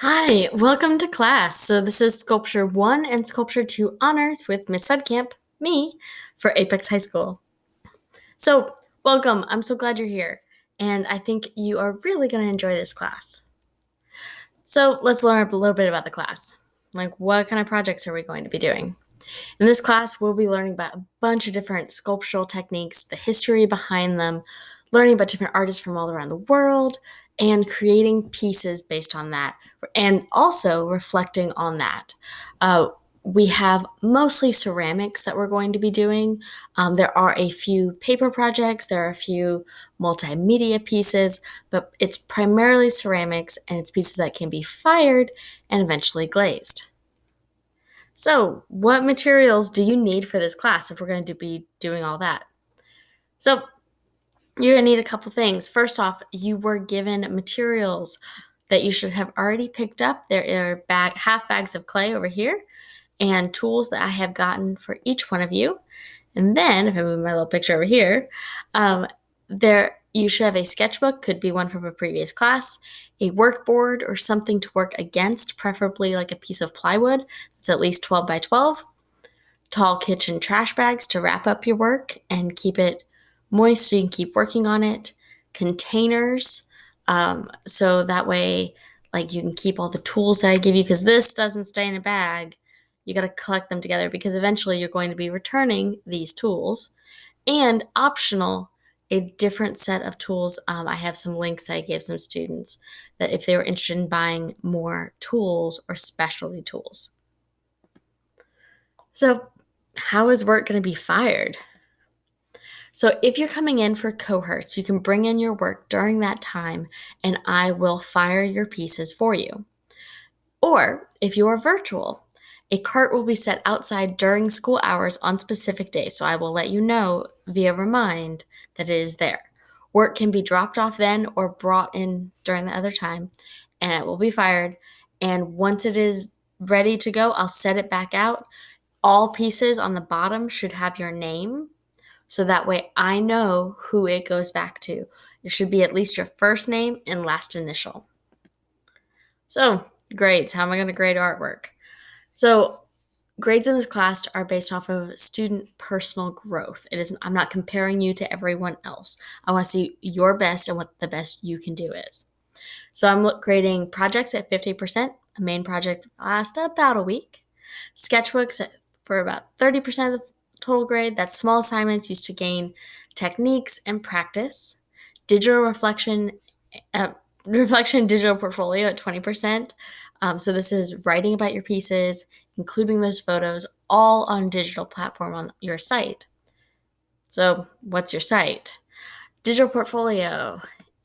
Hi, welcome to class. So this is Sculpture 1 and Sculpture 2 Honors with Miss Sudcamp, me, for Apex High School. So welcome, I'm so glad you're here, and I think you are really going to enjoy this class. So let's learn a little bit about the class. Like, what kind of projects are we going to be doing? In this class, we'll be learning about a bunch of different sculptural techniques, the history behind them, learning about different artists from all around the world, and creating pieces based on that, and also reflecting on that. We have mostly ceramics that we're going to be doing. There are a few paper projects, there are a few multimedia pieces, but it's primarily ceramics and it's pieces that can be fired and eventually glazed. So, what materials do you need for this class if we're going to be doing all that? So, you're going to need a couple things. First off, you were given materials that you should have already picked up. There are half bags of clay over here and tools that I have gotten for each one of you. And then, if I move my little picture over here, there you should have a sketchbook, could be one from a previous class, a workboard or something to work against, preferably like a piece of plywood that's at least 12 by 12, tall kitchen trash bags to wrap up your work and keep it moist so you can keep working on it, containers, so that way like you can keep all the tools that I give you because this doesn't stay in a bag. You got to collect them together because eventually you're going to be returning these tools. And optional, a different set of tools. I have some links that I gave some students that if they were interested in buying more tools or specialty tools. So, how is work going to be fired? So, if you're coming in for cohorts, you can bring in your work during that time and I will fire your pieces for you. Or if you are virtual, a cart will be set outside during school hours on specific days. So, I will let you know via remind that it is there. Work can be dropped off then or brought in during the other time and it will be fired. And once it is ready to go, I'll set it back out. All pieces on the bottom should have your name so that way I know who it goes back to. It should be at least your first name and last initial. So, grades. How am I going to grade artwork? So, grades in this class are based off of student personal growth. I'm not comparing you to everyone else. I want to see your best and what the best you can do is. So, I'm grading projects at 50%. A main project lasts about a week. Sketchbooks for about 30% of the total grade. That's small assignments used to gain techniques and practice. Digital uh, reflection digital portfolio at 20%. So this is writing about your pieces, including those photos, all on digital platform on your site. So what's your site? Digital portfolio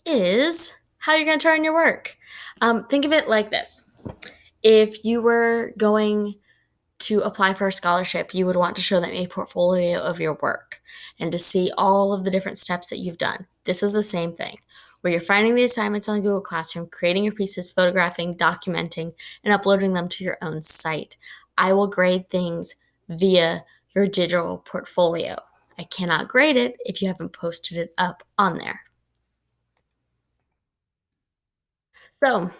is how you're going to turn your work. Think of it like this. If you were going to apply for a scholarship, you would want to show them a portfolio of your work and to see all of the different steps that you've done. This is the same thing where you're finding the assignments on Google Classroom, creating your pieces, photographing, documenting, and uploading them to your own site. I will grade things via your digital portfolio. I cannot grade it if you haven't posted it up on there. So,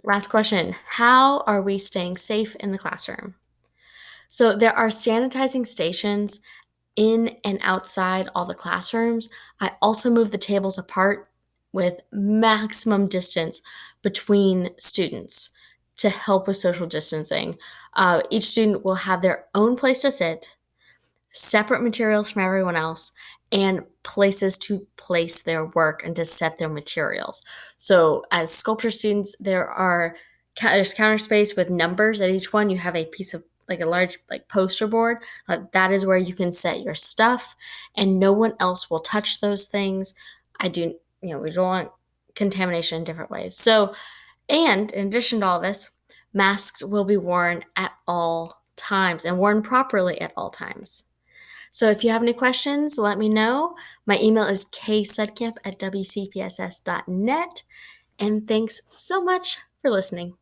last question. How are we staying safe in the classroom? So, there are sanitizing stations in and outside all the classrooms. I also move the tables apart with maximum distance between students to help with social distancing. Each student will have their own place to sit, separate materials from everyone else, and places to place their work and to set their materials. So, as sculpture students, there's counter space with numbers at each one. You have a piece of like a large like poster board. That is where you can set your stuff, and no one else will touch those things. We don't want contamination in different ways. So, and in addition to all this, masks will be worn at all times and worn properly at all times. So if you have any questions, let me know. My email is ksudcamp@wcpss.net. And thanks so much for listening.